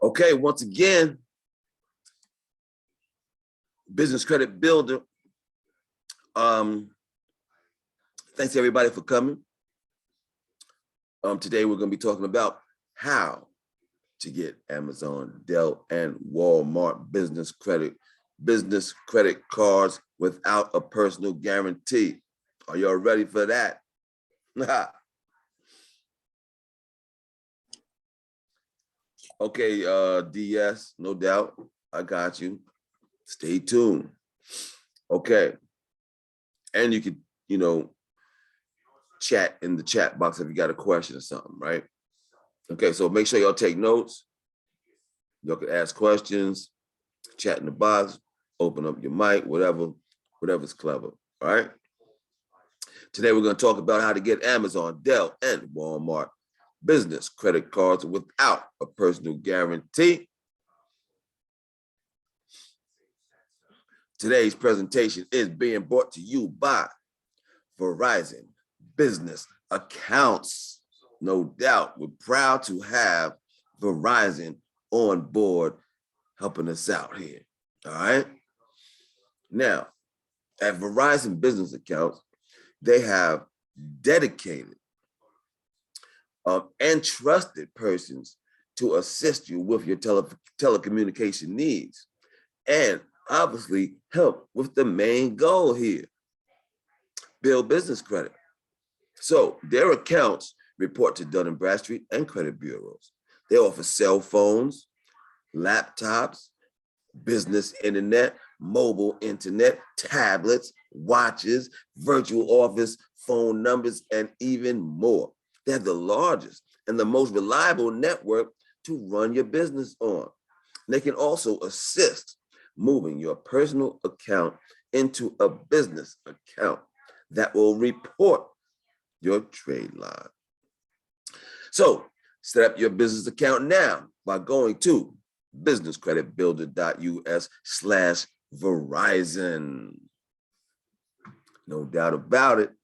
Okay, once again, Business Credit Builder. Thanks everybody for coming. Today we're going to be talking about how to get Amazon, Dell, and Walmart business credit cards without a personal guarantee. Are y'all ready for that? Okay, DS, no doubt. I got you. Stay tuned. Okay. And you could, chat in the chat box if you got a question or something, right? Okay, so make sure y'all take notes. Y'all can ask questions, chat in the box, open up your mic, whatever's clever, all right? Today we're going to talk about how to get Amazon, Dell, and Walmart business credit cards without a personal guarantee. Today's presentation is being brought to you by Verizon Business Accounts. No doubt, we're proud to have Verizon on board helping us out here, all right? Now, at Verizon Business Accounts, they have dedicated and trusted persons to assist you with your telecommunication needs and obviously help with the main goal here, build business credit. So their accounts report to Dun & Bradstreet and credit bureaus. They offer cell phones, laptops, business internet, mobile internet, tablets, watches, virtual office, phone numbers, and even more. They have the largest and the most reliable network to run your business on. They can also assist moving your personal account into a business account that will report your trade line. So set up your business account now by going to businesscreditbuilder.us/Verizon. No doubt about it.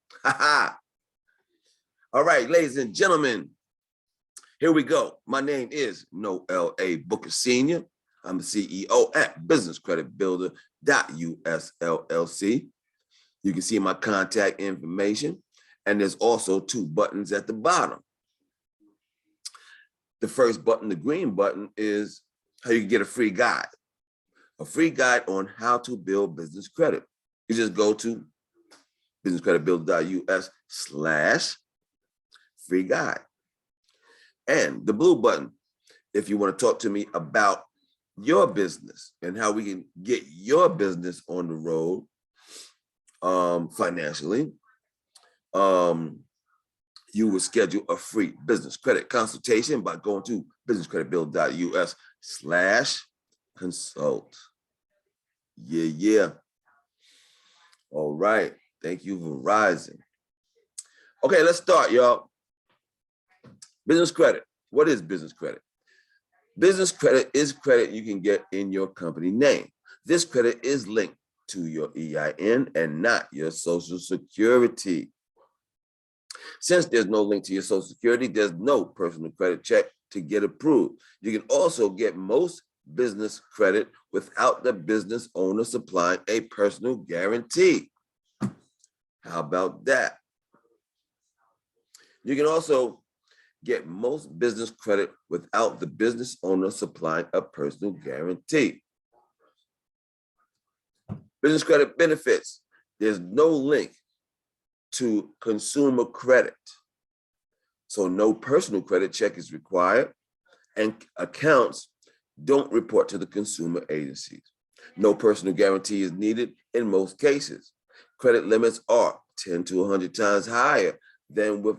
All right, ladies and gentlemen, here we go. My name is Noel A. Booker Sr. I'm the CEO at businesscreditbuilder.us LLC. You can see my contact information, and there's also 2 buttons at the bottom. The first button, the green button, is how you can get a free guide on how to build business credit. You just go to businesscreditbuilder.us/free guide. And the blue button, if you want to talk to me about your business and how we can get your business on the road financially, you will schedule a free business credit consultation by going to businesscreditbuilder.us/consult. Yeah. All right. Thank you, Verizon. Okay, let's start, y'all. Business credit. What is business credit? Business credit is credit you can get in your company name. This credit is linked to your EIN and not your Social Security. Since there's no link to your Social Security, there's no personal credit check to get approved. You can also get most business credit without the business owner supplying a personal guarantee. How about that? You can also get most business credit without the business owner supplying a personal guarantee. Business credit benefits. There's no link to consumer credit. So no personal credit check is required, and accounts don't report to the consumer agencies. No personal guarantee is needed in most cases. Credit limits are 10 to 100 times higher than with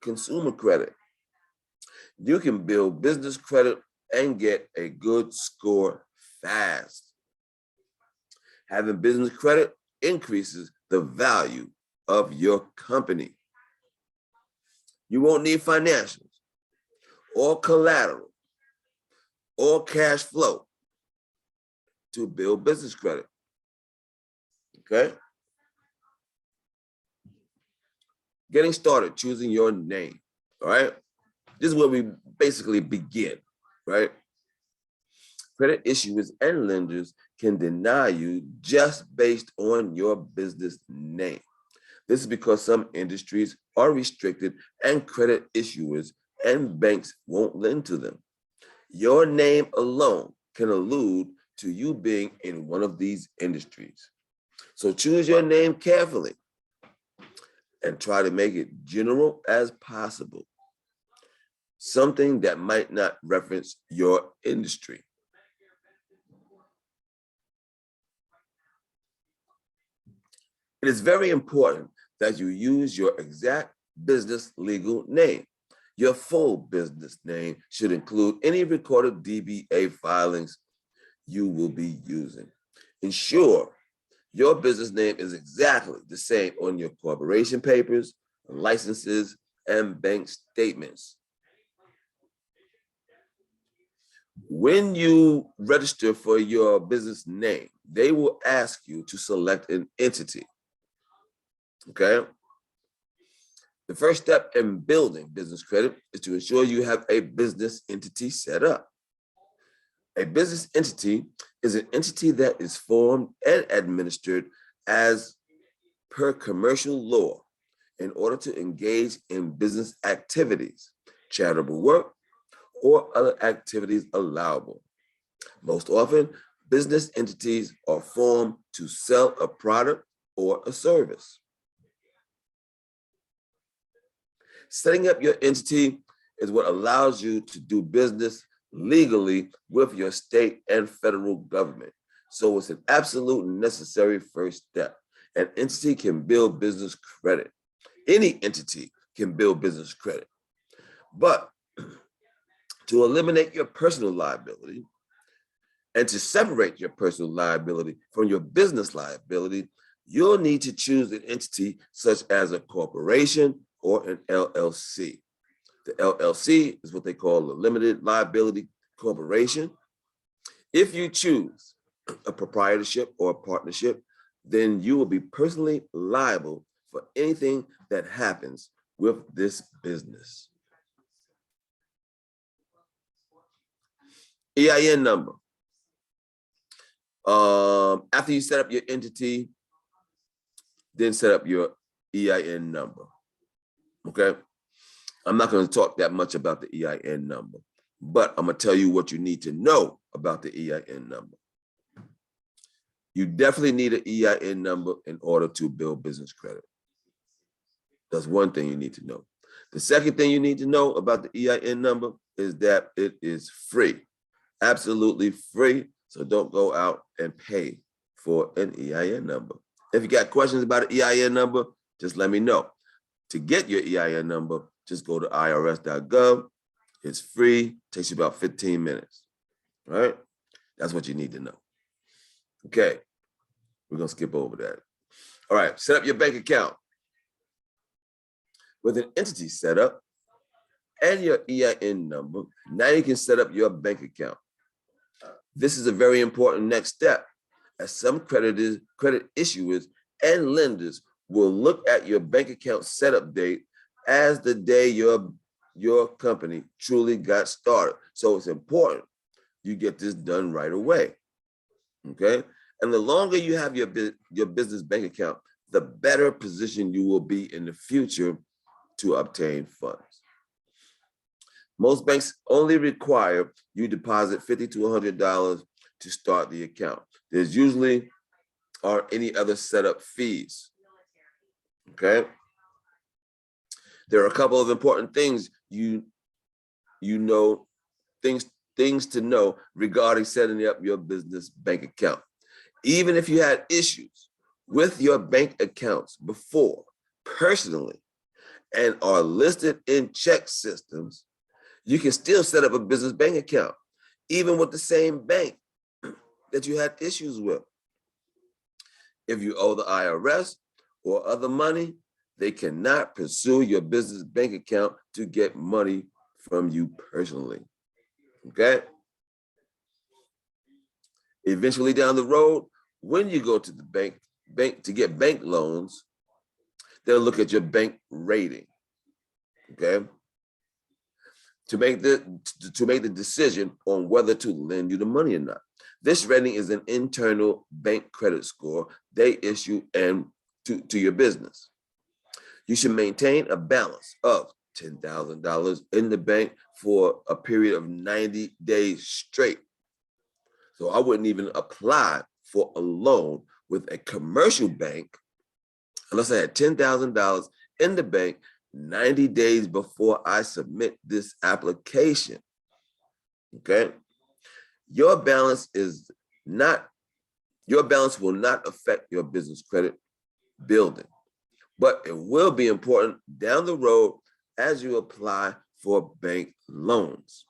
consumer credit. You can build business credit and get a good score fast. Having business credit increases the value of your company. You won't need financials or collateral or cash flow to build business credit. Okay? Getting started, choosing your name. All right? This is where we basically begin, right? Credit issuers and lenders can deny you just based on your business name. This is because some industries are restricted and credit issuers and banks won't lend to them. Your name alone can allude to you being in one of these industries. So choose your name carefully and try to make it general as possible, something that might not reference your industry. It is very important that you use your exact business legal name. Your full business name should include any recorded DBA filings you will be using. Ensure your business name is exactly the same on your corporation papers, licenses, and bank statements. When you register for your business name, they will ask you to select an entity. Okay? The first step in building business credit is to ensure you have a business entity set up. A business entity is an entity that is formed and administered as per commercial law in order to engage in business activities, charitable work, or other activities allowable. Most often, business entities are formed to sell a product or a service. Setting up your entity is what allows you to do business legally with your state and federal government. So it's an absolute necessary first step. An entity can build business credit. Any entity can build business credit. But to eliminate your personal liability and to separate your personal liability from your business liability, you'll need to choose an entity such as a corporation or an LLC. The LLC is what they call a limited liability corporation. If you choose a proprietorship or a partnership, then you will be personally liable for anything that happens with this business. EIN number. After you set up your entity, then set up your EIN number. Okay? I'm not going to talk that much about the EIN number, but I'm going to tell you what you need to know about the EIN number. You definitely need an EIN number in order to build business credit. That's one thing you need to know. The second thing you need to know about the EIN number is that it is free, absolutely free. So don't go out and pay for an EIN number. If you got questions about an EIN number, just let me know. To get your EIN number, just go to irs.gov. It's free, takes you about 15 minutes, all right? That's what you need to know. Okay, we're gonna skip over that. All right, set up your bank account. With an entity set up and your EIN number, now you can set up your bank account. This is a very important next step, as some credit issuers and lenders will look at your bank account setup date as the day your company truly got started. So it's important you get this done right away, okay? And the longer you have your business bank account, the better position you will be in the future to obtain funds. Most banks only require you deposit $50 to $100 to start the account. There's usually aren't any other setup fees, okay? There are a couple of important things things to know regarding setting up your business bank account. Even if you had issues with your bank accounts before personally and are listed in check systems, you can still set up a business bank account, even with the same bank that you had issues with. If you owe the IRS or other money, they cannot pursue your business bank account to get money from you personally, okay? Eventually down the road, when you go to the bank to get bank loans, they'll look at your bank rating, okay? to make the decision on whether to lend you the money or not. This rating is an internal bank credit score they issue and to your business. You should maintain a balance of $10,000 in the bank for a period of 90 days straight. So I wouldn't even apply for a loan with a commercial bank unless I had $10,000 in the bank 90 days before I submit this application. Okay? Your balance will not affect your business credit building, but it will be important down the road as you apply for bank loans.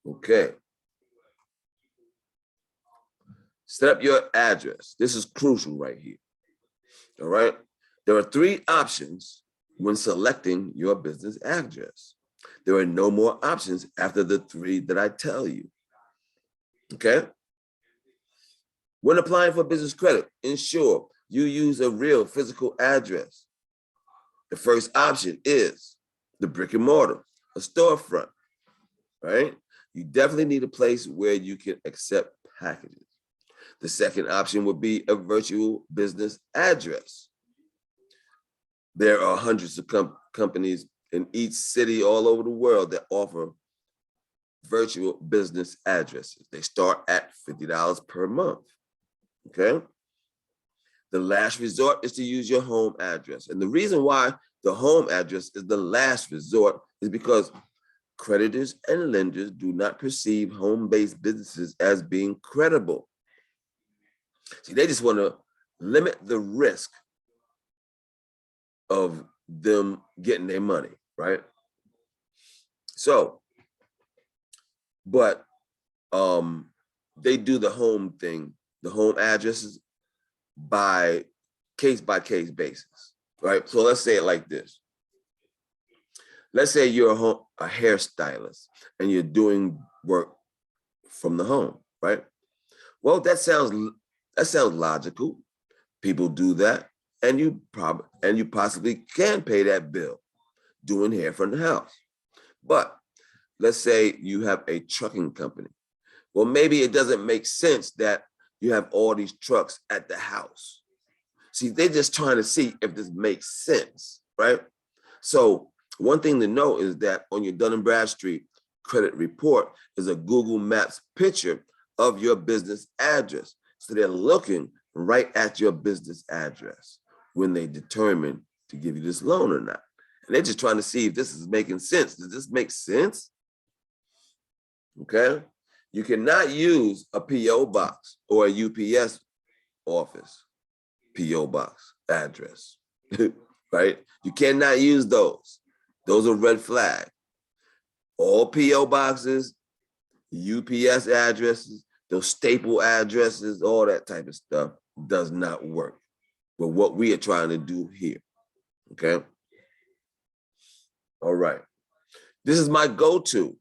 Okay. Set up your address. This is crucial right here. All right. There are 3 options when selecting your business address. There are no more options after the 3 that I tell you. Okay. When applying for business credit, ensure you use a real physical address. The first option is the brick and mortar, a storefront, right? You definitely need a place where you can accept packages. The second option would be a virtual business address. There are hundreds of companies in each city all over the world that offer virtual business addresses. They start at $50 per month, okay? The last resort is to use your home address. And the reason why the home address is the last resort is because creditors and lenders do not perceive home-based businesses as being credible. See, they just want to limit the risk of them getting their money, right? So, but they do the home thing, the home addresses by case basis, right? So let's say it like this. Let's say you're a hairstylist and you're doing work from the home, right? Well, that sounds logical. People do that, and you possibly can pay that bill doing hair from the house. But let's say you have a trucking company. Well, maybe it doesn't make sense that you have all these trucks at the house. See, they're just trying to see if this makes sense, right? So one thing to know is that on your Dun & Bradstreet credit report is a Google Maps picture of your business address. So they're looking right at your business address when they determine to give you this loan or not. And they're just trying to see if this is making sense. Does this make sense? Okay. You cannot use a P.O. box or a UPS office P.O. box address, right? You cannot use those. Those are red flag. All P.O. boxes, UPS addresses, those staple addresses, all that type of stuff does not work with what we are trying to do here, okay? All right. This is my go-to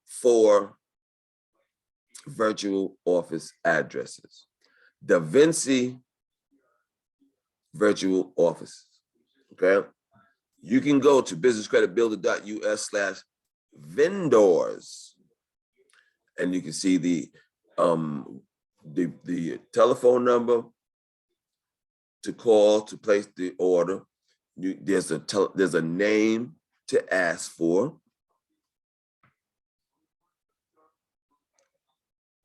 for virtual office addresses. Da Vinci virtual offices, okay? You can go to businesscreditbuilder.us/vendors, and you can see the telephone number to call to place the order. There's a name to ask for.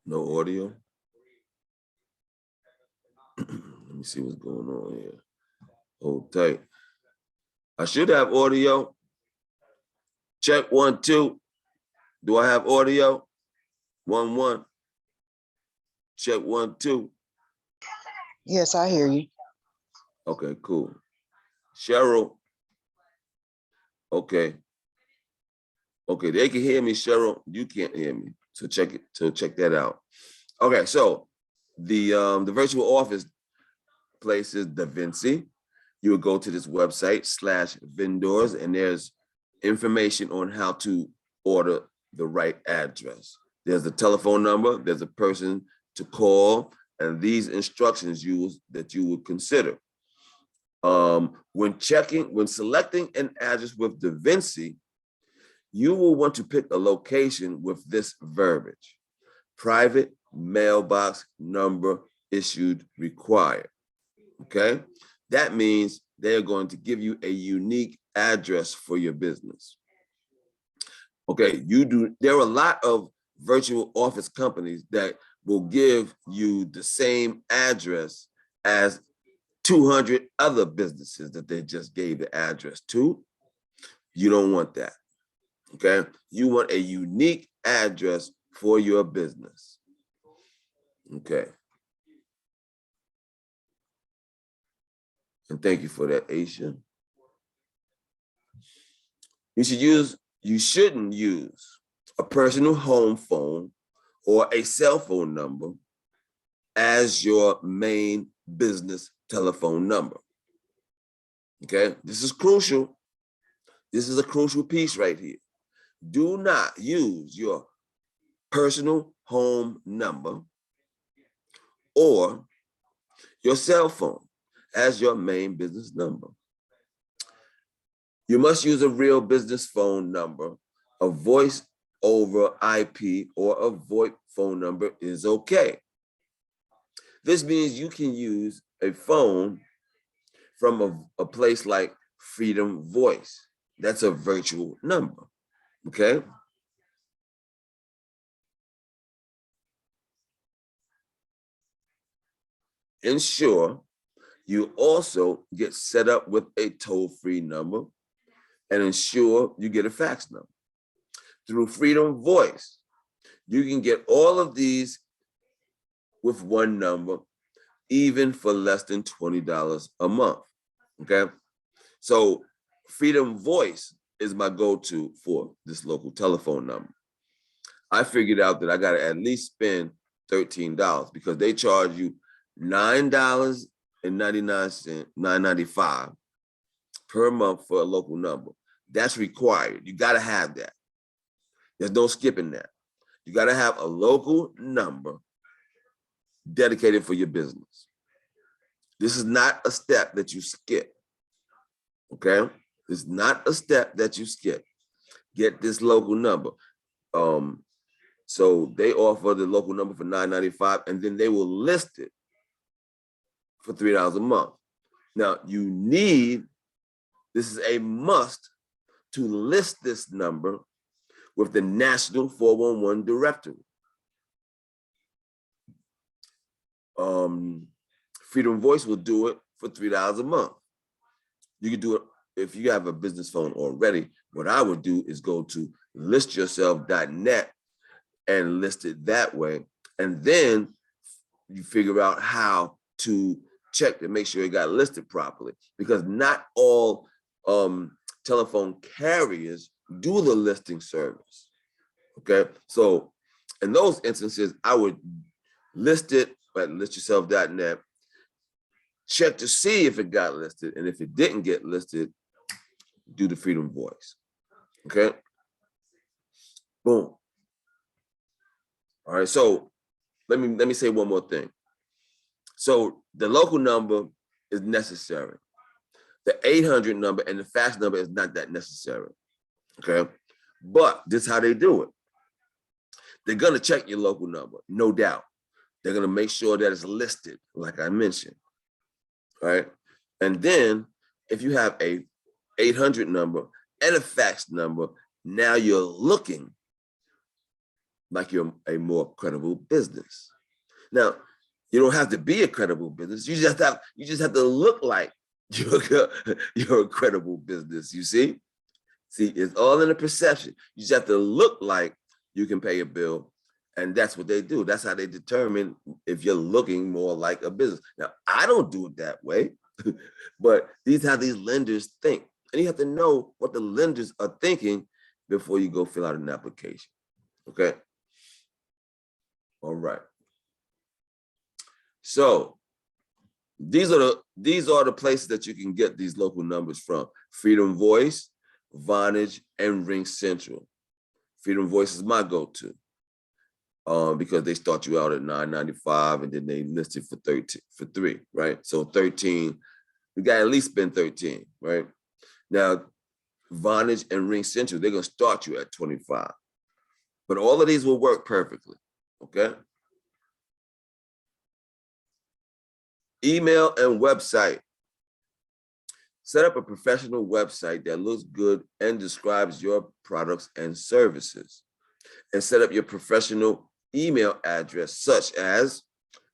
No audio. Let me see what's going on here. Hold tight. I should have audio. Check 1, 2. Do I have audio? 1, 1. Check 1, 2. Yes, I hear you. Okay, cool. Cheryl. Okay. Okay, they can hear me, Cheryl. You can't hear me. So check it. So check that out. Okay, so the virtual office place is Da Vinci. You would go to this website /vendors, and there's information on how to order the right address. There's a telephone number, there's a person to call, and these instructions that you would consider. When selecting an address with Da Vinci, You will want to pick a location with this verbiage: private mailbox number issued required. Okay, that means they're going to give you a unique address for your business. Okay, there are a lot of virtual office companies that will give you the same address as 200 other businesses that they just gave the address to. You don't want that. Okay, you want a unique address for your business. Okay. And thank you for that, Aisha. You shouldn't use a personal home phone or a cell phone number as your main business telephone number. Okay, this is crucial. This is a crucial piece right here. Do not use your personal home number or your cell phone as your main business number. You must use a real business phone number. A voice over IP or a VoIP phone number is okay. This means you can use a phone from a place like Freedom Voice. That's a virtual number, okay? Ensure you also get set up with a toll-free number, and ensure you get a fax number. Through Freedom Voice, you can get all of these with one number, even for less than $20 a month, okay? So Freedom Voice is my go-to for this local telephone number. I figured out that I gotta at least spend $13 because they charge you $9.99, $9.95 per month for a local number. That's required. You gotta have that. There's no skipping that. You gotta have a local number dedicated for your business. This is not a step that you skip, okay? It's not a step that you skip. Get this local number. So they offer the local number for $9.95, and then they will list it for $3 a month. Now this is a must to list this number with the National 411 Directory. Freedom Voice will do it for $3 a month. You can do it if you have a business phone already. What I would do is go to listyourself.net and list it that way. And then you figure out how to check to make sure it got listed properly, because not all telephone carriers do the listing service, okay? So in those instances, I would list it at listyourself.net, check to see if it got listed, and if it didn't get listed, do the Freedom Voice, okay? Boom. All right, so let me say one more thing. So the local number is necessary. The 800 number and the fax number is not that necessary, okay? But this is how they do it. They're gonna check your local number, no doubt. They're gonna make sure that it's listed, like I mentioned, right? And then if you have a 800 number and a fax number, now you're looking like you're a more credible business. Now, you don't have to be a credible business. You just have to look like you're a credible business, you see? See, it's all in the perception. You just have to look like you can pay a bill, and that's what they do. That's how they determine if you're looking more like a business. Now, I don't do it that way, but these how these lenders think. And you have to know what the lenders are thinking before you go fill out an application, okay? All right. So these are the places that you can get these local numbers from: Freedom Voice, Vonage, and Ring Central. Freedom Voice is my go-to because they start you out at $9.95 and then they list it for $3, right? So 13, you got to at least spend 13, right? Now, Vonage, and Ring Central, they're going to start you at 25. But all of these will work perfectly, okay? Email and website. Set up a professional website that looks good and describes your products and services. And set up your professional email address, such as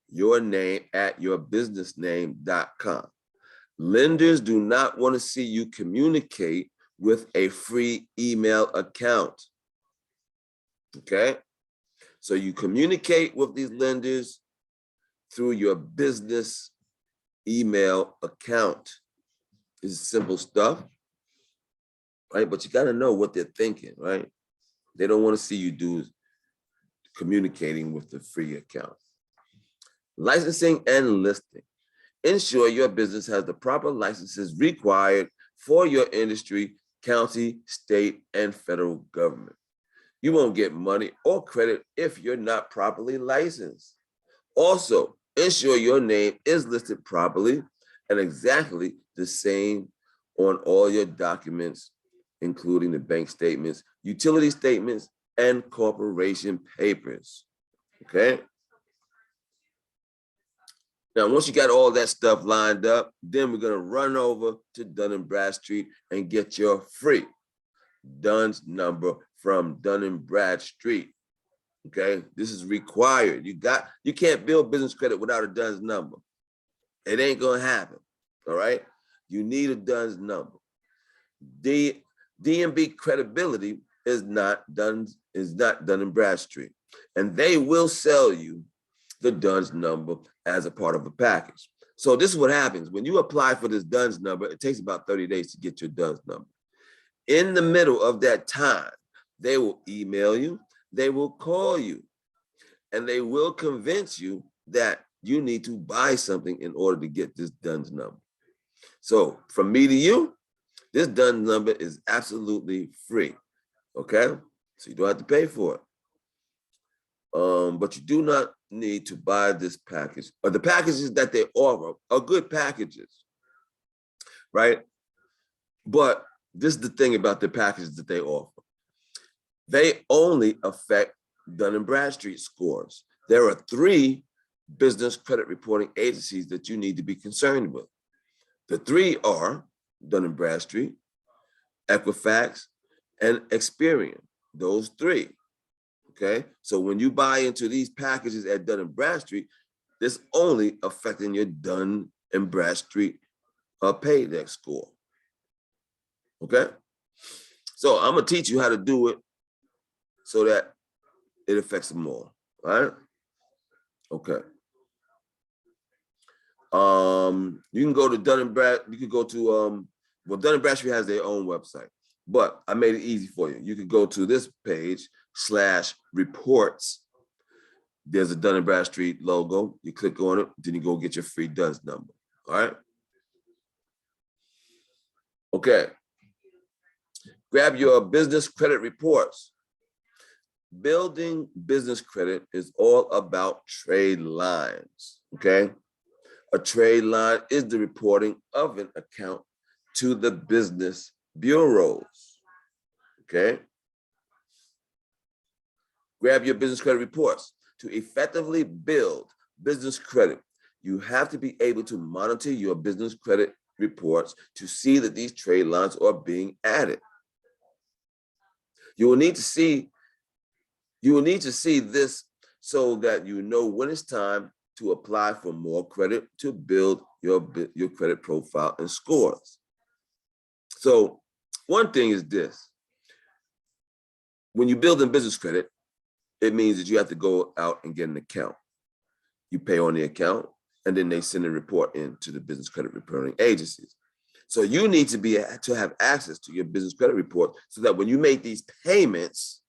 your name at yourbusinessname.com. Lenders do not want to see you communicate with a free email account. Okay? So you communicate with these lenders through your business email account. It's simple stuff, right? But you got to know what they're thinking, right? They don't want to see you communicating with the free account. Licensing and listing. Ensure your business has the proper licenses required for your industry, county, state, and federal government. You won't get money or credit if you're not properly licensed. Also, ensure your name is listed properly and exactly the same on all your documents, including the bank statements, utility statements, and corporation papers. Okay? Now, once you got all that stuff lined up, then we're going to run over to Dun & Bradstreet and get your free DUNS number from Dun & Bradstreet. Okay, this is required. You can't build business credit without a DUNS number. It ain't gonna happen. All right, you need a DUNS number. D&B credibility is not Dun & Bradstreet, and they will sell you the DUNS number as a part of a package. So this is what happens when you apply for this DUNS number. It takes about 30 days to get your DUNS number. In the middle of that time, they will email you, they will call you, and they will convince you that you need to buy something in order to get this DUNS number. So from me to you, this DUNS number is absolutely free, okay? So you don't have to pay for it. But you do not need to buy this package. Or the packages that they offer are good packages, right? But this is the thing about the packages that they offer. They only affect Dun & Bradstreet scores. There are 3 business credit reporting agencies that you need to be concerned with. The 3 are Dun & Bradstreet, Equifax, and Experian. Those 3. Okay, so when you buy into these packages at Dun & Bradstreet, this only affecting your Dun & Bradstreet paydex score. Okay, so I'm gonna teach you how to do it so that it affects them all. All right. Okay. You can go to Dun & Brad. You can go to well, Dun & Bradstreet has their own website, but I made it easy for you. You can go to this page /reports. There's a Dun & Bradstreet logo. You click on it, then you go get your free DUNS number. All right. Okay. Grab your business credit reports. Building business credit is all about trade lines, okay? A trade line is the reporting of an account to the business bureaus, okay? Grab your business credit reports. To effectively build business credit, you have to be able to monitor your business credit reports to see that these trade lines are being added. You will need to see this so that you know when it's time to apply for more credit to build your credit profile and scores. So one thing is this. When you build in business credit, it means that you have to go out and get an account. You pay on the account, and then they send a report in to the business credit reporting agencies. So you need to have access to your business credit report so that when you make these payments,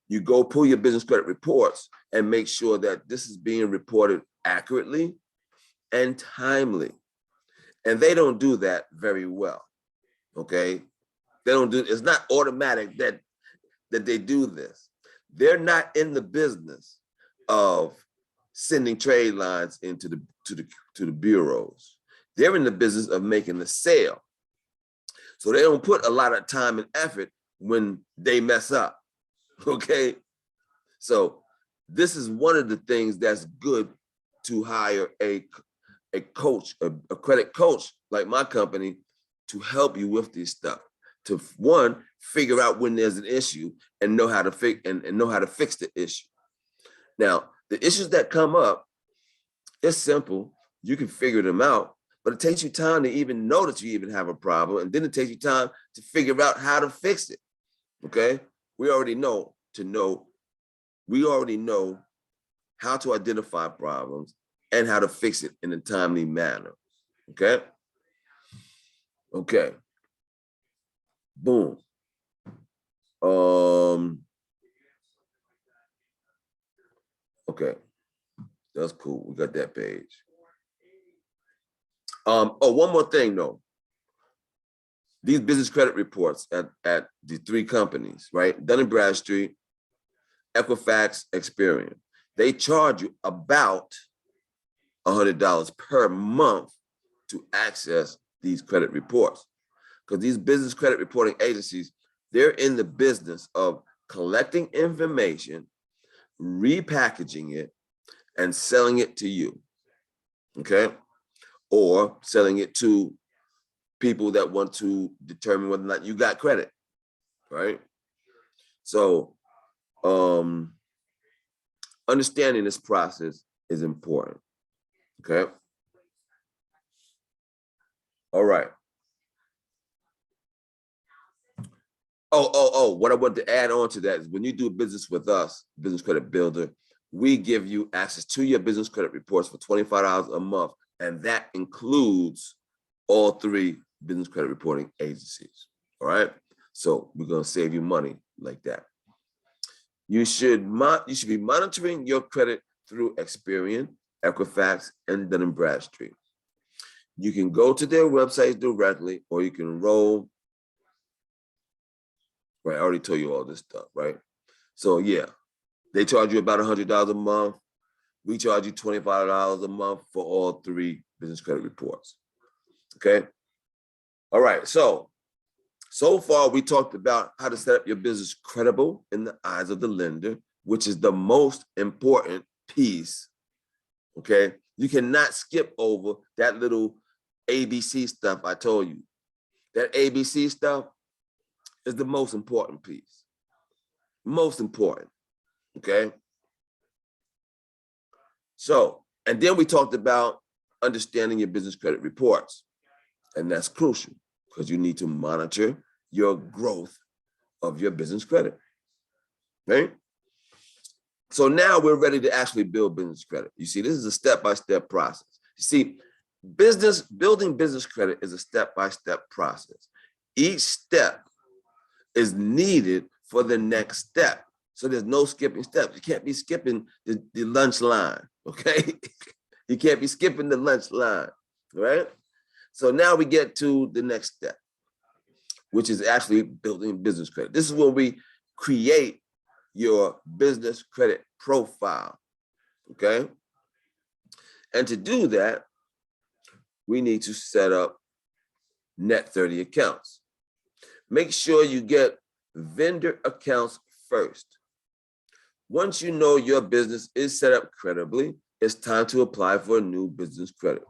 you go pull your business credit reports and make sure that this is being reported accurately and timely. And they don't do that very well, okay? It's not automatic that they do this. They're not in the business of sending trade lines into the bureaus. They're in the business of making the sale. So they don't put a lot of time and effort when they mess up, okay? So this is one of the things that's good to hire a coach, a credit coach like my company to help you with this stuff. To one, figure out when there's an issue and know how to fix the issue. Now, the issues that come up, it's simple. You can figure them out, but it takes you time to even know that you even have a problem. And then it takes you time to figure out how to fix it. Okay? We already know how to identify problems and how to fix it in a timely manner. Okay? Okay. Boom. Okay. That's cool. We got that page. Oh, one more thing though. These business credit reports at the three companies, right? Dun & Bradstreet, Equifax, Experian. They charge you about $100 per month to access these credit reports. Because these business credit reporting agencies, they're in the business of collecting information, repackaging it, and selling it to you, okay? Or selling it to people that want to determine whether or not you got credit, right? So understanding this process is important, okay? All right. What I want to add on to that is when you do business with us, Business Credit Builder, we give you access to your business credit reports for $25 a month, and that includes all three business credit reporting agencies, all right? So we're gonna save you money like that. You should be monitoring your credit through Experian, Equifax, and Dun & Bradstreet. You can go to their websites directly, or you can enroll. Right, I already told you all this stuff, right? So yeah, they charge you about $100 a month. We charge you $25 a month for all three business credit reports, okay? All right, so far we talked about how to set up your business credible in the eyes of the lender, which is the most important piece, okay? You cannot skip over that little ABC stuff I told you. That ABC stuff is the most important piece. Most important, okay? So, and then we talked about understanding your business credit reports. And that's crucial because you need to monitor your growth of your business credit, right? So now we're ready to actually build business credit. You see, this is a step-by-step process. You see, building business credit is a step-by-step process. Each step is needed for the next step. So there's no skipping steps. You can't be skipping the lunch line, okay? You can't be skipping the lunch line, right? So now we get to the next step, which is actually building business credit. This is where we create your business credit profile, okay? And to do that, we need to set up net 30 accounts. Make sure you get vendor accounts first. Once you know your business is set up credibly, it's time to apply for a new business credit.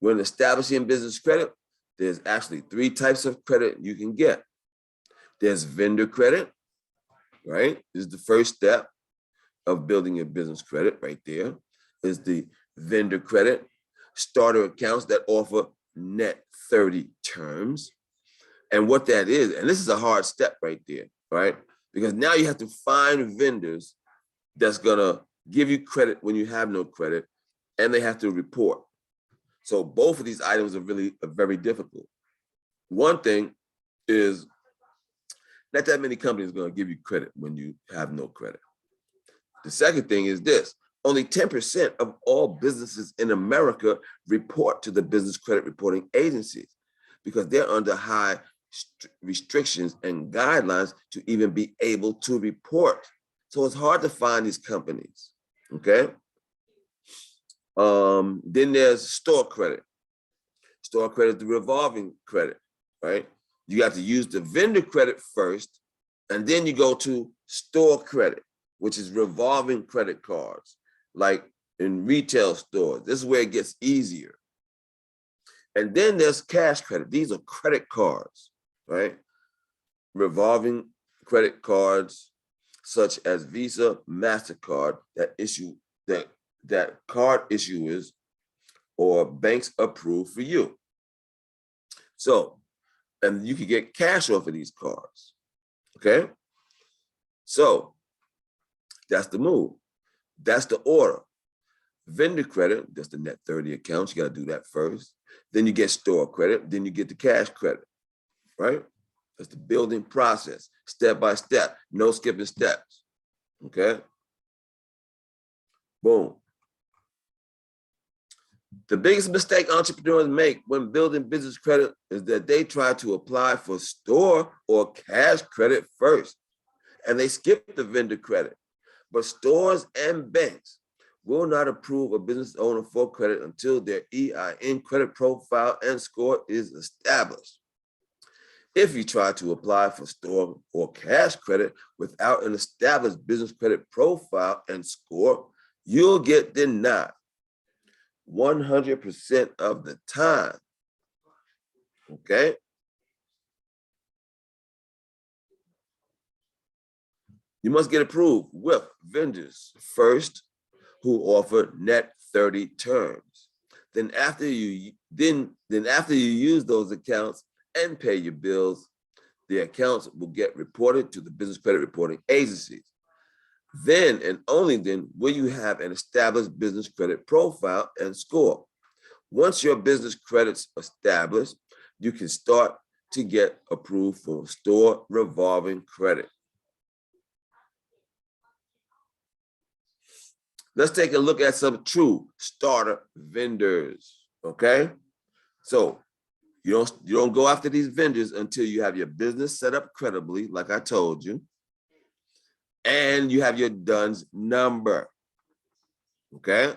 When establishing business credit, there's actually three types of credit you can get. There's vendor credit, right? This is the first step of building your business credit right there. Is the vendor credit, starter accounts that offer net 30 terms. And what that is, and this is a hard step right there, right? Because now you have to find vendors that's gonna give you credit when you have no credit, and they have to report. So both of these items are very difficult. One thing is not that many companies are gonna give you credit when you have no credit. The second thing is this, only 10% of all businesses in America report to the business credit reporting agencies because they're under high restrictions and guidelines to even be able to report. So it's hard to find these companies, okay? Then there's store credit. Store credit is the revolving credit, right? You got to use the vendor credit first, and then you go to store credit, which is revolving credit cards, like in retail stores. This is where it gets easier. And then there's cash credit. These are credit cards, right? Revolving credit cards, such as Visa, MasterCard, that card issuers or banks approve for you. So, and you can get cash off of these cards, okay? So that's the move. That's the order. Vendor credit, that's the net 30 accounts. You got to do that first. Then you get store credit. Then you get the cash credit, right? That's the building process, step by step, no skipping steps, okay? Boom. The biggest mistake entrepreneurs make when building business credit is that they try to apply for store or cash credit first, and they skip the vendor credit. But stores and banks will not approve a business owner for credit until their EIN credit profile and score is established. If you try to apply for store or cash credit without an established business credit profile and score, you'll get denied 100% of the time, okay? You must get approved with vendors first who offer net 30 terms. Then after you use those accounts and pay your bills, the accounts will get reported to the business credit reporting agencies. Then and only then will you have an established business credit profile and score. Once your business credit's established, you can start to get approved for store revolving credit. Let's take a look at some true starter vendors, okay? So you don't go after these vendors until you have your business set up credibly, like I told you, and you have your DUNS number, okay?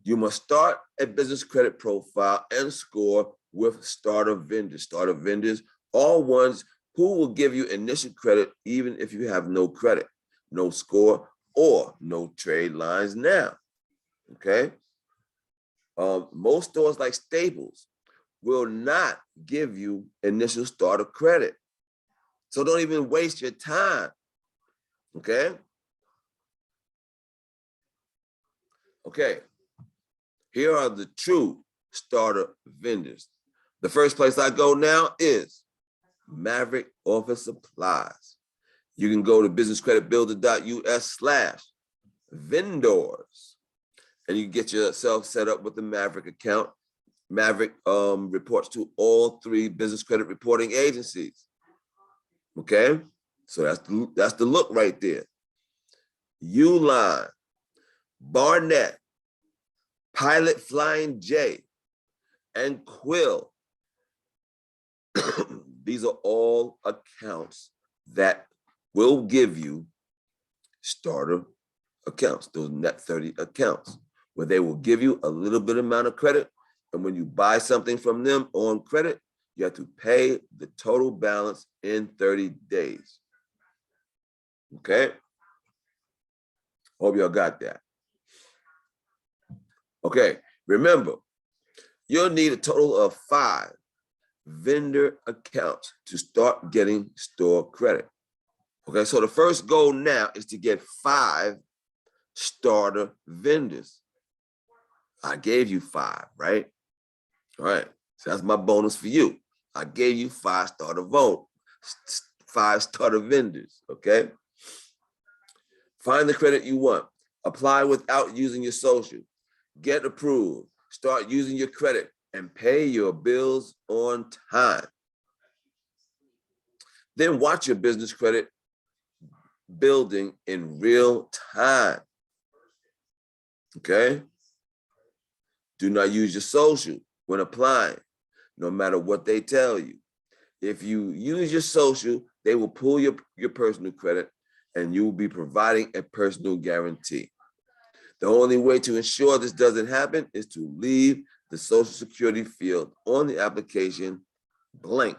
You must start a business credit profile and score with starter vendors. Starter vendors are ones who will give you initial credit even if you have no credit, no score, or no trade lines now, okay? Most stores like Staples will not give you initial starter credit. So don't even waste your time, okay? Okay, here are the true starter vendors. The first place I go now is Maverick Office Supplies. You can go to businesscreditbuilder.us/vendors, and you get yourself set up with the Maverick account. Maverick reports to all 3 business credit reporting agencies. Okay, so that's the look right there. Uline, Barnett, Pilot Flying J, and Quill. These are all accounts that will give you starter accounts, those net 30 accounts, where they will give you a little bit amount of credit. And when you buy something from them on credit, you have to pay the total balance in 30 days. Okay? Hope y'all got that. Okay, remember, you'll need a total of 5 vendor accounts to start getting store credit. Okay, so the first goal now is to get 5 starter vendors. I gave you 5, right? All right, so that's my bonus for you. I gave you 5 starter vendors, okay? Find the credit you want. Apply without using your social. Get approved. Start using your credit and pay your bills on time. Then watch your business credit building in real time, okay? Do not use your social when applying, no matter what they tell you. If you use your social, they will pull your personal credit and you will be providing a personal guarantee. The only way to ensure this doesn't happen is to leave the Social Security field on the application blank.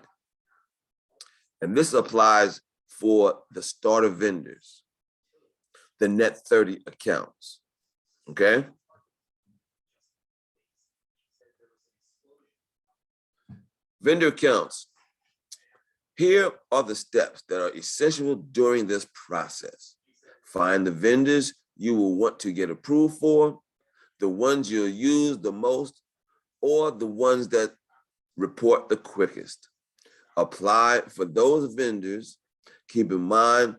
And this applies for the starter vendors, the net 30 accounts, okay? Vendor accounts. Here are the steps that are essential during this process. Find the vendors you will want to get approved for, the ones you'll use the most, or the ones that report the quickest. Apply for those vendors. Keep in mind,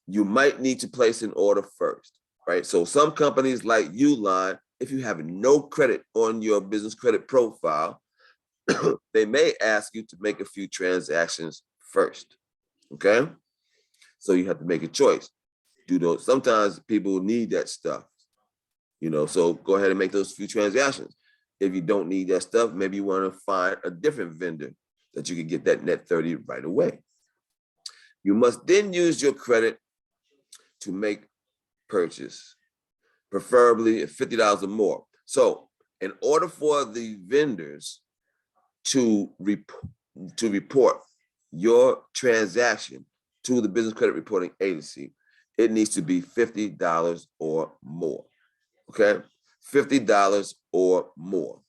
you might need to place an order first, right? So some companies like Uline, if you have no credit on your business credit profile, they may ask you to make a few transactions first, okay? So you have to make a choice. Sometimes people need that stuff, so go ahead and make those few transactions. If you don't need that stuff, maybe you want to find a different vendor that you can get that net 30 right away. You must then use your credit to make purchase, preferably at $50 or more. So in order for the vendors to report your transaction to the Business Credit Reporting Agency, it needs to be $50 or more, okay? $50 or more.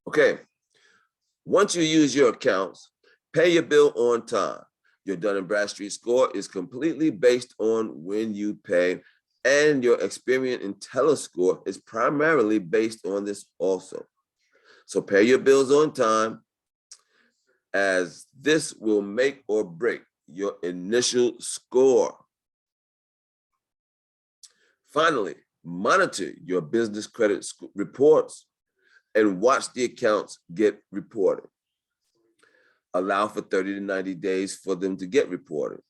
Okay, once you use your accounts, pay your bill on time. Your Dun & Bradstreet score is completely based on when you pay, and your Experian IntelliScore is primarily based on this also. So pay your bills on time, as this will make or break your initial score. Finally, monitor your business credit reports and watch the accounts get reported. Allow for 30 to 90 days for them to get reported,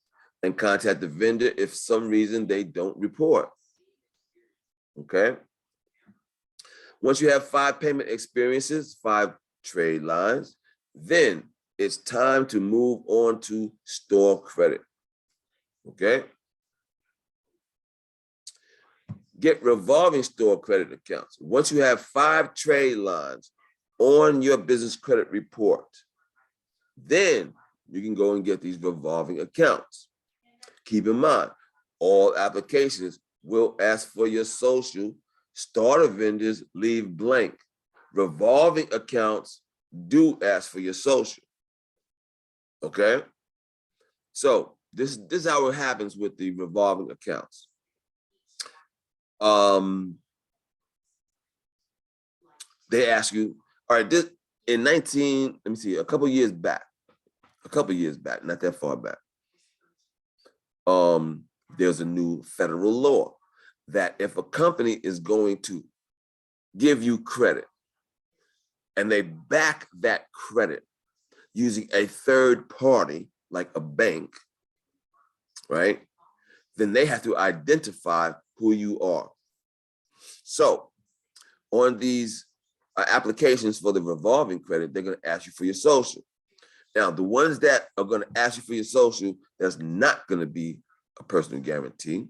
and contact the vendor if for some reason they don't report, okay? Once you have 5 payment experiences, 5 trade lines, then it's time to move on to store credit, okay? Get revolving store credit accounts. Once you have 5 trade lines on your business credit report, then you can go and get these revolving accounts. Keep in mind, all applications will ask for your social. Starter vendors leave blank. Revolving accounts do ask for your social, okay? So this is how it happens with the revolving accounts. They ask you, all right, this in a couple years back, not that far back, there's a new federal law that if a company is going to give you credit and they back that credit using a third party, like a bank, right? Then they have to identify who you are. So on these applications for the revolving credit, they're going to ask you for your social. Now, the ones that are going to ask you for your social, that's not going to be a personal guarantee.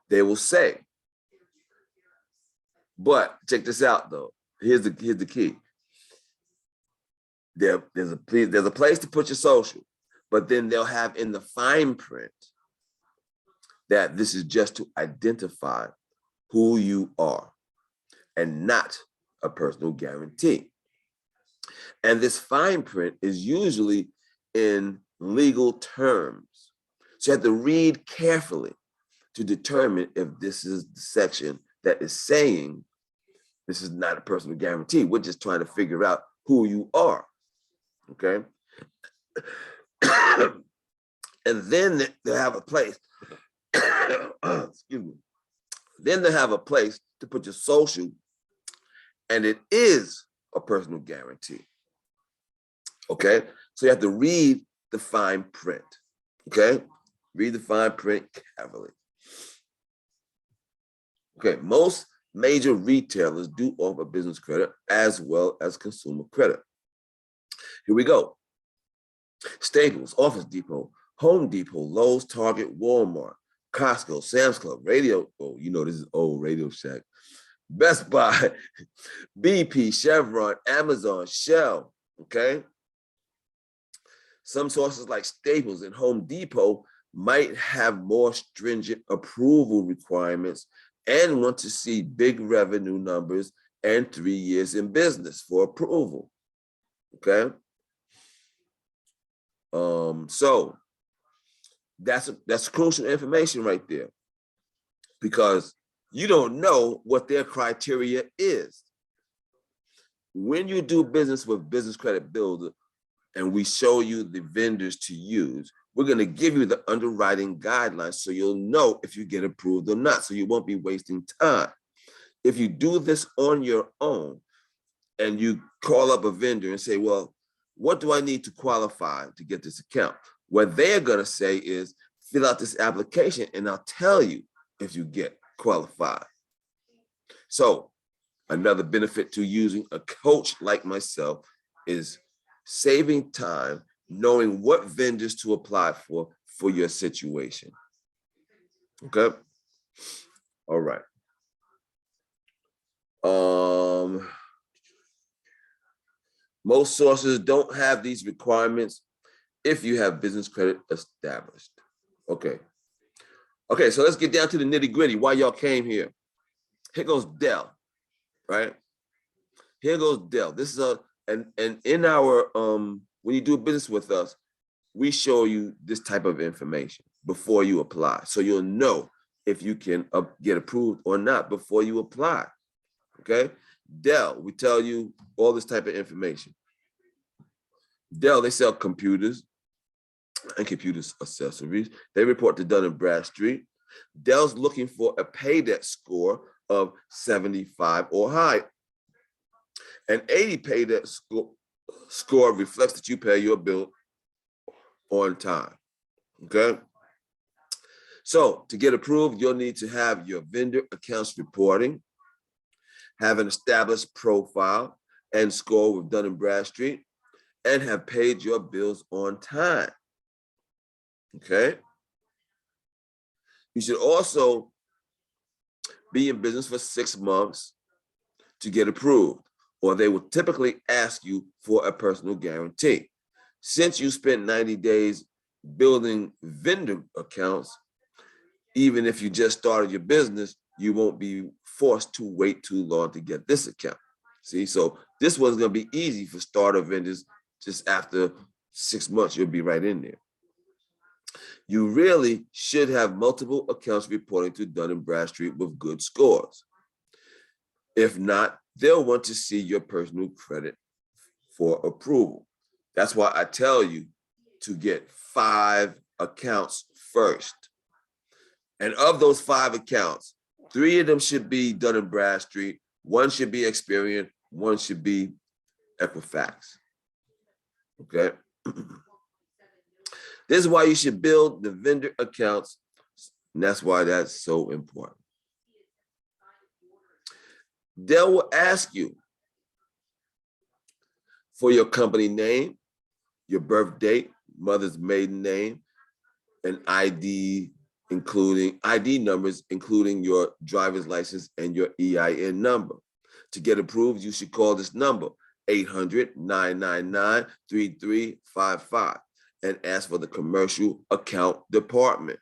They will say, but check this out though. Here's the key. There's a place to put your social, but then they'll have in the fine print that this is just to identify who you are and not a personal guarantee. And this fine print is usually in legal terms. So you have to read carefully to determine if this is the section that is saying this is not a personal guarantee. We're just trying to figure out who you are, okay? And then they'll have a place, excuse me. Then they have a place to put your social, and it is a personal guarantee, okay? So you have to read the fine print, okay? Read the fine print carefully. Okay, most major retailers do offer business credit as well as consumer credit. Here we go. Staples, Office Depot, Home Depot, Lowe's, Target, Walmart, Costco, Sam's Club, Radio, oh, you know this is old, Radio Shack, Best Buy, BP, Chevron, Amazon, Shell, okay? Some sources like Staples and Home Depot might have more stringent approval requirements and want to see big revenue numbers and 3 years in business for approval, okay? So that's crucial information right there, because you don't know what their criteria is. When you do business with Business Credit Builder and we show you the vendors to use, we're going to give you the underwriting guidelines so you'll know if you get approved or not, so you won't be wasting time. If you do this on your own and you call up a vendor and say, well, what do I need to qualify to get this account? What they're going to say is, fill out this application and I'll tell you if you get qualified. So another benefit to using a coach like myself is saving time, knowing what vendors to apply for your situation. Okay. All right. Most sources don't have these requirements if you have business credit established. Okay. Okay, so let's get down to the nitty gritty. Why y'all came here? Here goes Dell, right? Here goes Dell. This is and in our when you do business with us, we show you this type of information before you apply, so you'll know if you can get approved or not before you apply. Okay, Dell, we tell you all this type of information. Dell, they sell computers and computers accessories. They report to Dun & Bradstreet. Dell's looking for a pay debt score of 75 or higher. An 80 pay debt score reflects that you pay your bill on time, okay? So to get approved, you'll need to have your vendor accounts reporting, have an established profile and score with Dun & Bradstreet, and have paid your bills on time, okay? You should also be in business for 6 months to get approved, or they will typically ask you for a personal guarantee. Since you spent 90 days building vendor accounts, even if you just started your business, you won't be forced to wait too long to get this account. See, so this one's gonna be easy for starter vendors. Just after 6 months, you'll be right in there. You really should have multiple accounts reporting to Dun & Bradstreet with good scores. If not, they'll want to see your personal credit for approval. That's why I tell you to get 5 accounts first. And of those 5 accounts, 3 of them should be Dun & Bradstreet, 1 should be Experian, 1 should be Equifax. Okay. This is why you should build the vendor accounts, and that's why that's so important. Dell will ask you for your company name, your birth date, mother's maiden name, and ID numbers, including your driver's license and your EIN number. To get approved, you should call this number, 800-999-3355, and ask for the commercial account department.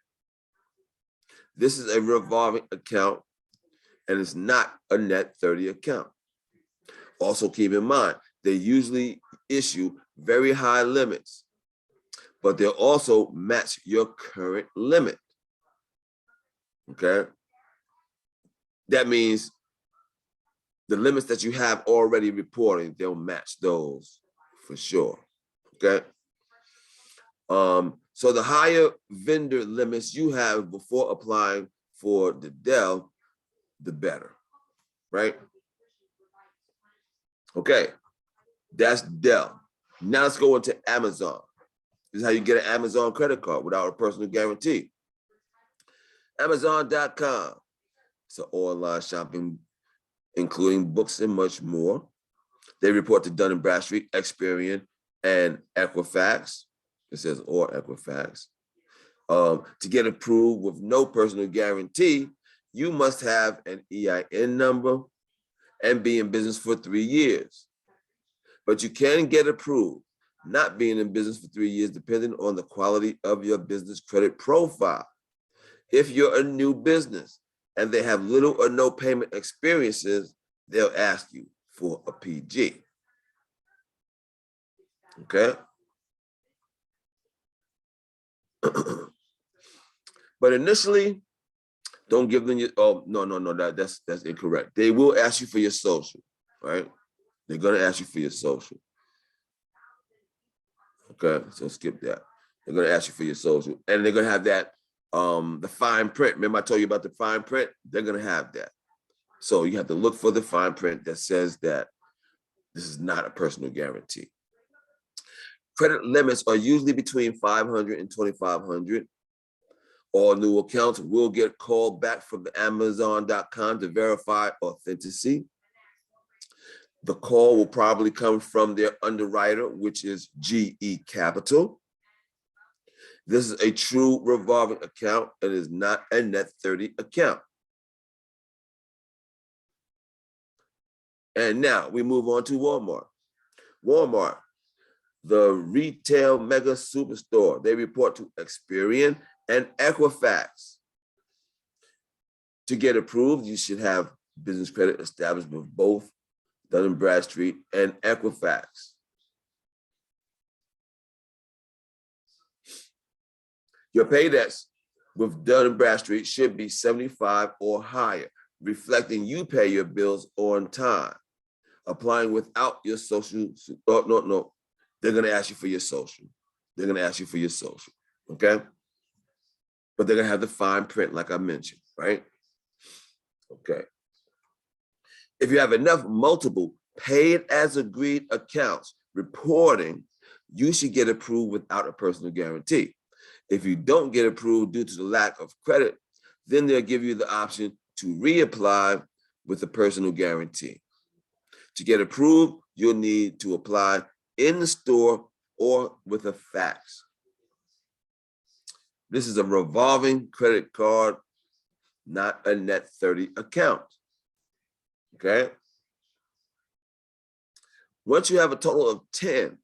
This is a revolving account and it's not a net 30 account. Also keep in mind, they usually issue very high limits, but they'll also match your current limit, okay? That means the limits that you have already reporting, they'll match those for sure, okay? So the higher vendor limits you have before applying for the Dell, the better, right? Okay, that's Dell. Now let's go into Amazon. This is how you get an Amazon credit card without a personal guarantee. Amazon.com. It's an online shopping, including books and much more. They report to Dun & Bradstreet, Experian, and Equifax. It says or Equifax. To get approved with no personal guarantee, you must have an EIN number and be in business for 3 years. But you can get approved not being in business for 3 years, depending on the quality of your business credit profile. If you're a new business and they have little or no payment experiences, they'll ask you for a PG. Okay? But initially, don't give them your, oh, no, that's incorrect. They will ask you for your social, right? They're gonna ask you for your social. Okay, so skip that. They're gonna ask you for your social, and they're gonna have that, the fine print. Remember I told you about the fine print? They're gonna have that. So you have to look for the fine print that says that this is not a personal guarantee. Credit limits are usually between $500 and $2,500. All new accounts will get called back from the Amazon.com to verify authenticity. The call will probably come from their underwriter, which is GE Capital. This is a true revolving account and is not a net 30 account. And now we move on to Walmart. Walmart, the retail mega superstore, they report to Experian and Equifax. To get approved, you should have business credit established with both Dun & Bradstreet and Equifax. Your pay debts with Dun & Bradstreet should be 75 or higher, reflecting you pay your bills on time. Applying without your social, no, they're gonna ask you for your social. They're gonna ask you for your social, okay? But they're gonna have the fine print like I mentioned, right? Okay. If you have enough multiple paid as agreed accounts reporting, you should get approved without a personal guarantee. If you don't get approved due to the lack of credit, then they'll give you the option to reapply with a personal guarantee. To get approved, you'll need to apply in the store or with a fax. This is a revolving credit card, not a net 30 account. Okay? Once you have a total of 10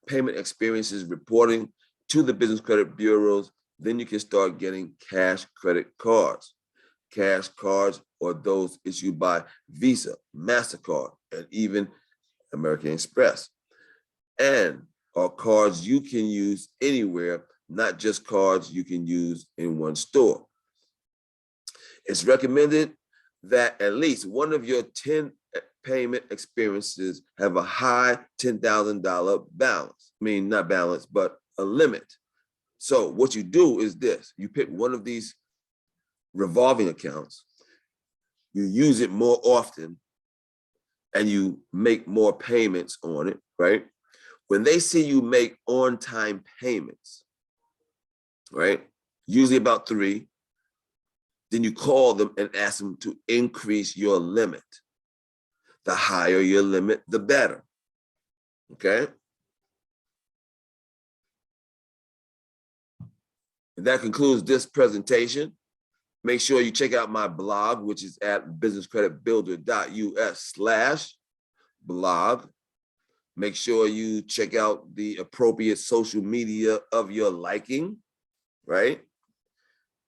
payment experiences reporting to the business credit bureaus, then you can start getting cash credit cards. Cash cards are those issued by Visa, MasterCard, and even American Express, and are cards you can use anywhere, not just cards you can use in one store. It's recommended that at least one of your 10 payment experiences have a high $10,000 balance. I mean, not balance, but a limit. So what you do is this: you pick one of these revolving accounts, you use it more often, and you make more payments on it, right? When they see you make on-time payments, right, usually about 3, then you call them and ask them to increase your limit. The higher your limit, the better, okay? And that concludes this presentation. Make sure you check out my blog, which is at businesscreditbuilder.us/blog. Make sure you check out the appropriate social media of your liking, right?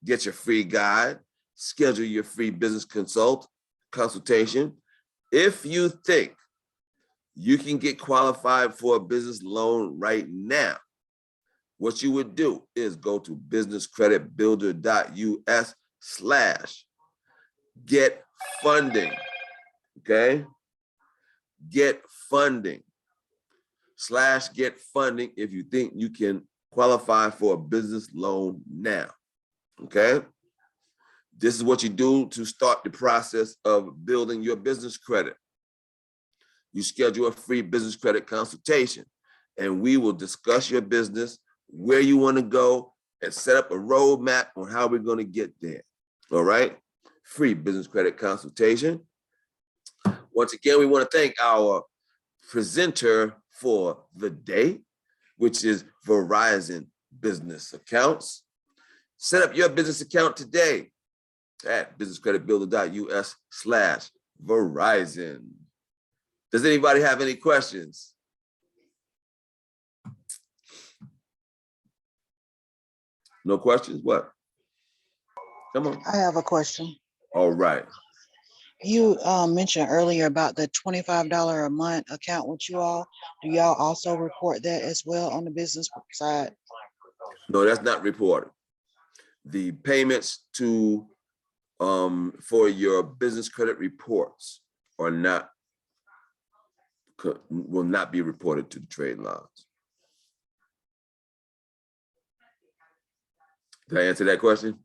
Get your free guide, schedule your free business consultation. If you think you can get qualified for a business loan right now, what you would do is go to businesscreditbuilder.us/get funding, okay? Get funding, /get funding if you think you can qualify for a business loan now, okay? This is what you do to start the process of building your business credit. You schedule a free business credit consultation, and we will discuss your business, where you want to go, and set up a roadmap on how we're going to get there. All right? Free business credit consultation. Once again, we want to thank our presenter for the day, which is Verizon Business Accounts. Set up your business account today at businesscreditbuilder.us/Verizon. Does anybody have any questions? No questions? What? Come on. I have a question. All right. You mentioned earlier about the $25 a month account with you all. Do y'all also report that as well on the business side? No, that's not reported. The payments to for your business credit reports are not will not be reported to the trade laws. Did I answer that question?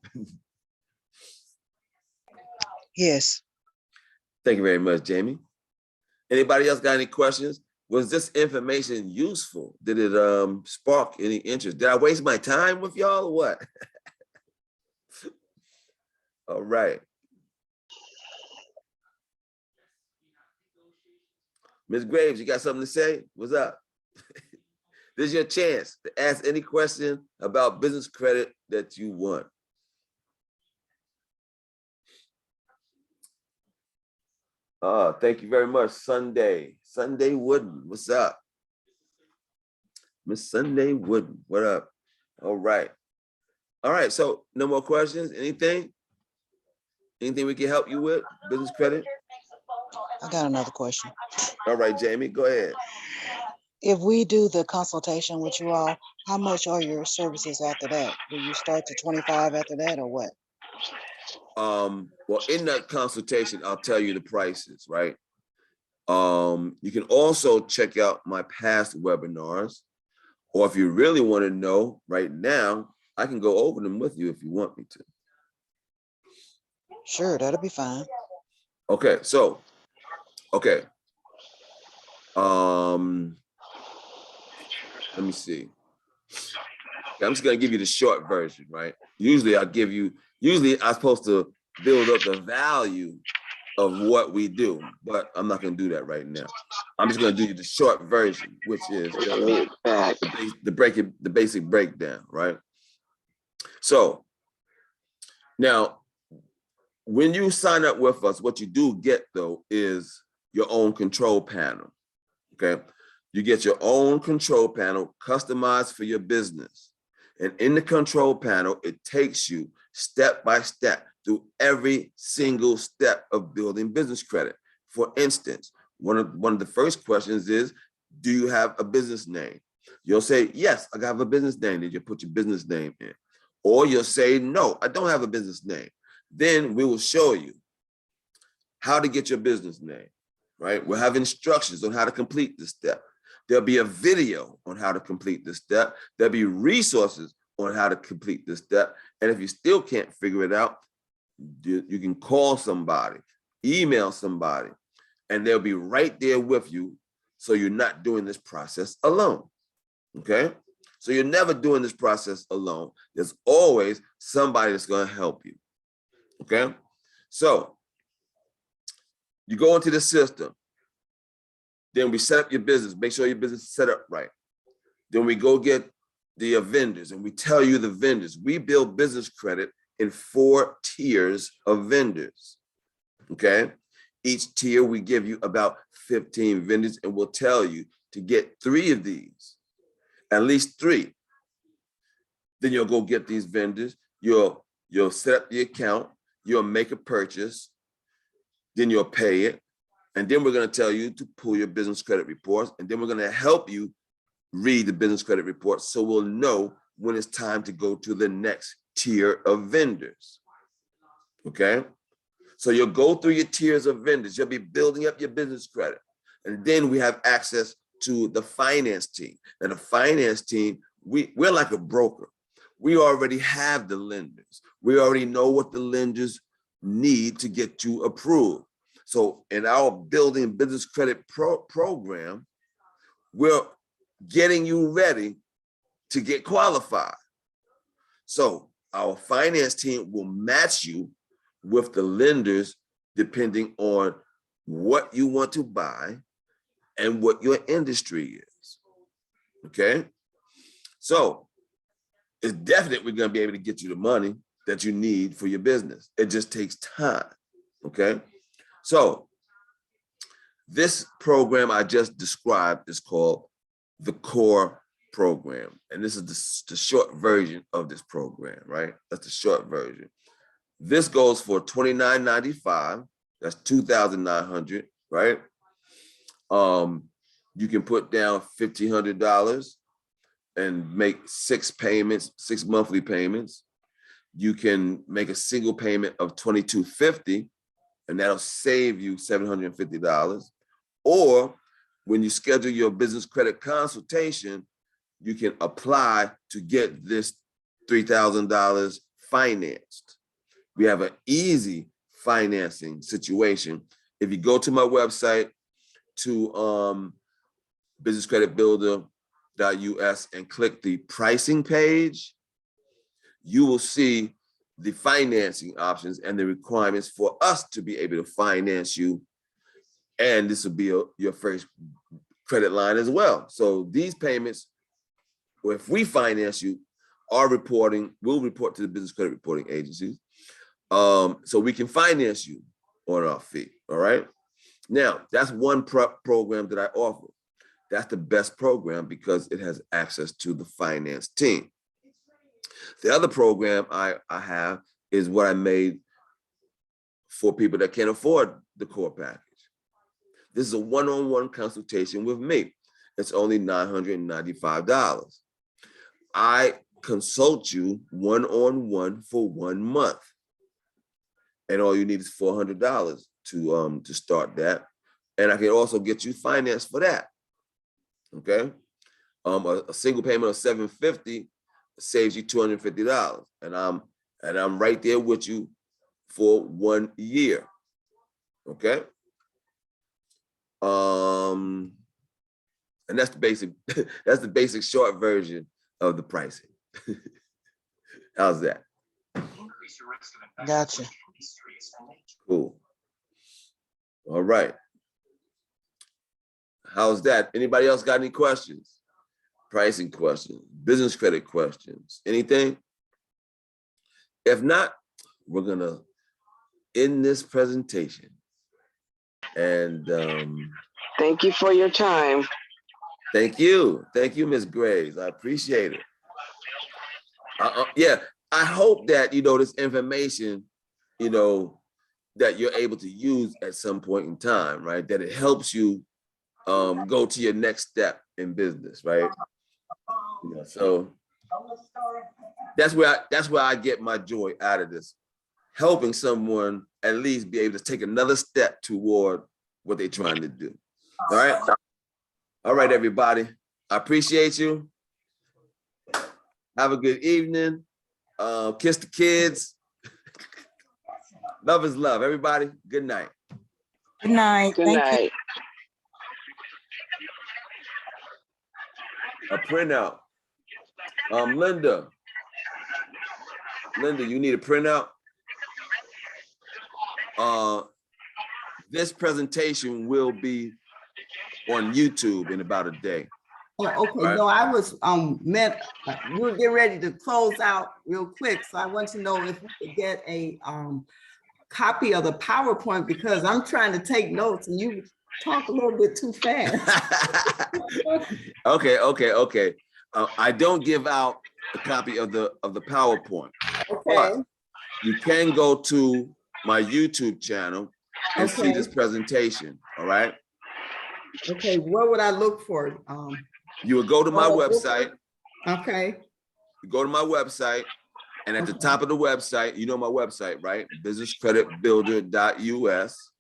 Yes. Thank you very much, Jamie. Anybody else got any questions? Was this information useful? Did it spark any interest? Did I waste my time with y'all or what? All right. Ms. Graves, you got something to say? What's up? This is your chance to ask any question about business credit that you want. Thank you very much, Sunday. Sunday Wooden, what's up? Miss Sunday Wooden, what up? All right. All right, so no more questions, anything? Anything we can help you with, business credit? I got another question. All right, Jamie, go ahead. If we do the consultation with you all, how much are your services after that? Do you start to 25 after that or what? Well, in that consultation, I'll tell you the prices, right? You can also check out my past webinars, or if you really want to know right now, I can go over them with you if you want me to. Sure, that'll be fine. Okay, so, okay. Let me see. Okay, I'm just gonna give you the short version, right? Usually I'm supposed to build up the value of what we do, but I'm not gonna do that right now. I'm just gonna do you the short version, which is the basic breakdown, right? So now, when you sign up with us, what you do get though is your own control panel, okay? You get your own control panel customized for your business. And in the control panel, it takes you step by step through every single step of building business credit. For instance, one of the first questions is, do you have a business name? You'll say, yes, I have a business name. Then you put your business name in. Or you'll say, no, I don't have a business name. Then we will show you how to get your business name, right? We'll have instructions on how to complete this step. There'll be a video on how to complete this step. There'll be resources on how to complete this step. And if you still can't figure it out, you can call somebody, email somebody, and they'll be right there with you. So you're not doing this process alone, okay? So you're never doing this process alone. There's always somebody that's gonna help you, okay? So you go into the system. Then we set up your business, make sure your business is set up right. Then we go get the vendors and we tell you the vendors. We build business credit in 4 tiers of vendors, okay? Each tier, we give you about 15 vendors and we'll tell you to get 3 of these, at least 3. Then you'll go get these vendors. You'll set up the account, you'll make a purchase, then you'll pay it. And then we're going to tell you to pull your business credit reports. And then we're going to help you read the business credit reports so we'll know when it's time to go to the next tier of vendors. Okay? So you'll go through your tiers of vendors. You'll be building up your business credit. And then we have access to the finance team. And the finance team, we're like a broker. We already have the lenders. We already know what the lenders need to get you approved. So in our building business credit program, we're getting you ready to get qualified. So our finance team will match you with the lenders depending on what you want to buy and what your industry is, okay? So it's definitely going to be able to get you the money that you need for your business. It just takes time. Okay. So this program I just described is called the core program. And this is the short version of this program, right? That's the short version. This goes for $29.95. That's $2,900, right? You can put down $1,500 and make 6 payments, 6 monthly payments. You can make a single payment of $2,250, and that'll save you $750. Or when you schedule your business credit consultation, you can apply to get this $3,000 financed. We have an easy financing situation. If you go to my website, to businesscreditbuilder.us and click the pricing page, you will see the financing options and the requirements for us to be able to finance you. And this will be your first credit line as well. So these payments, if we finance you, we'll report to the business credit reporting agencies. So we can finance you on our fee, all right? Now, that's one program that I offer. That's the best program because it has access to the finance team. The other program I have is what I made for people that can't afford the core package. This is a one-on-one consultation with me. It's only $995. I consult you one-on-one for 1 month. And all you need is $400 to start that. And I can also get you financed for that. Okay. A single payment of $750 saves you $250. And I'm right there with you for 1 year. Okay. And that's the basic short version of the pricing. How's that? Gotcha. Cool. All right. How's that? Anybody else got any questions? Pricing questions, business credit questions, anything? If not, we're gonna end this presentation. And thank you for your time. Thank you, Ms. Graves. I appreciate it. Yeah, I hope that this information, that you're able to use at some point in time, right? That it helps you go to your next step in business, right? So that's where I get my joy out of this, helping someone at least be able to take another step toward what they're trying to do. All right, everybody. I appreciate you. Have a good evening. Kiss the kids. Love is love, everybody. Good night. Good night. Good night. A printout. Linda, you need a printout? This presentation will be on YouTube in about a day. Oh, okay. Right. No, I was we were getting ready to close out real quick, so I want to know if we could get a copy of the PowerPoint, because I'm trying to take notes and you talk a little bit too fast. Okay. I don't give out a copy of the PowerPoint. Okay. But you can go to my YouTube channel and see this presentation. All right. Okay. What would I look for? You would go to my website. Okay. You go to my website, and at the top of the website, you know my website, right? Businesscreditbuilder.us.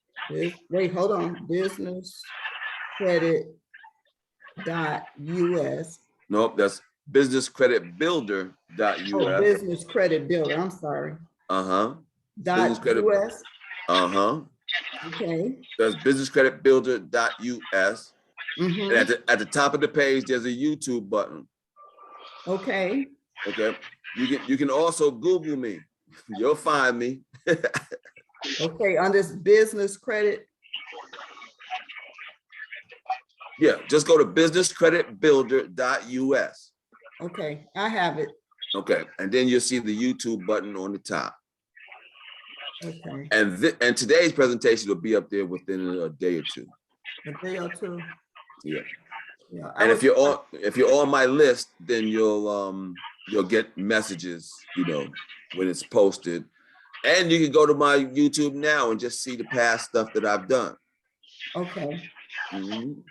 Wait, hold on. Businesscredit.us. Nope, that's businesscreditbuilder.us. Oh, Business Credit Builder. I'm sorry. Business .us. Okay. That's businesscreditbuilder.us. And at the top of the page, there's a YouTube button. Okay. Okay. You can also Google me. You'll find me. Okay, on this business credit. Yeah, just go to businesscreditbuilder.us. Okay, I have it. Okay, and then you'll see the YouTube button on the top. Okay, And today's presentation will be up there within a day or two. a day or two. Yeah. Yeah. And if you're on my list, then you'll get messages, you know, when it's posted. And you can go to my YouTube now and just see the past stuff that I've done. Okay. Mhm.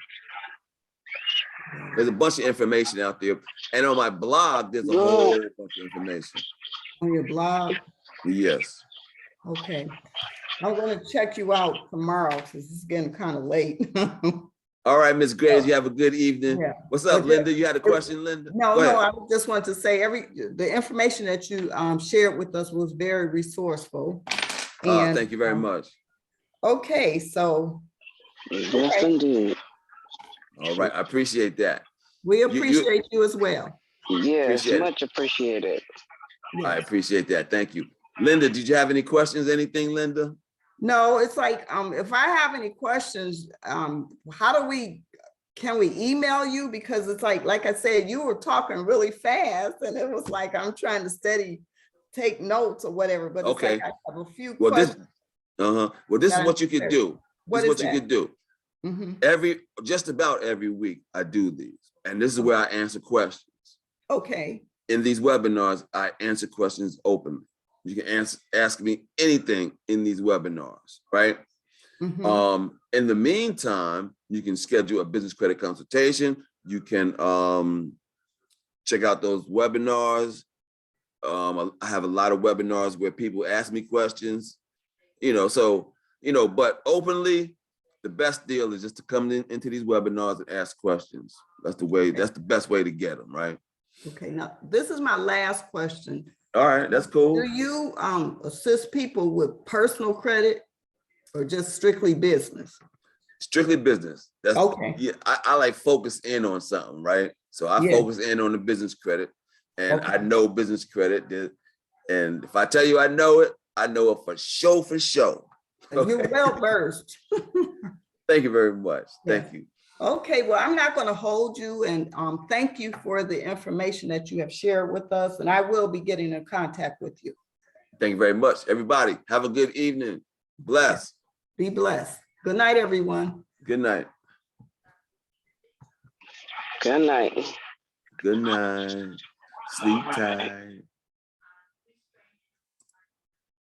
There's a bunch of information out there. And on my blog, there's a whole bunch of information. On your blog. Yes. Okay. I'm gonna check you out tomorrow because it's getting kind of late. All right, Ms. Graves, you have a good evening. Yeah. What's up, But Linda? You had a question, Linda? No, Go no, ahead. I just want to say the information that you shared with us was very resourceful. And Thank you very much. okay, so Yes, indeed. All right, I appreciate that. we You appreciate you as well. Yes, Appreciate it. much appreciated. I Yes. appreciate that. Thank you. Linda, did you have any questions? Anything, Linda? No, it's like if I have any questions, can we email you? Because it's like I said, you were talking really fast and it was like I'm trying to take notes or whatever, but it's Okay. like I have a few Well, questions. Well, this is what you could do. What This is is what you that? could do. Mhm. Just about every week, I do these. And this is where I answer questions. Okay, In these webinars, I answer questions openly. You can ask me anything in these webinars, right? mhm. In the meantime, you can schedule a business credit consultation. You can check out those webinars. I have a lot of webinars where people ask me questions, but openly, the best deal is just to come into these webinars and ask questions. That's the best way to get them, right? Okay, now this is my last question. All right, that's cool. Do you assist people with personal credit or just strictly business? Strictly business. That's Okay. Yeah, I like focus in on something, right? So I Yeah. focus in on the business credit, and I Okay. know business credit. And if I tell you I know it for sure, for sure. You're Okay. well versed. Thank you very much. Yeah. Thank you. Okay, well, I'm not going to hold you, and thank you for the information that you have shared with us, and I will be getting in contact with you. Thank you very much. Everybody, have a good evening. Bless. Be blessed. Good night, everyone. Good night. Good night. Good night. Sleep tight.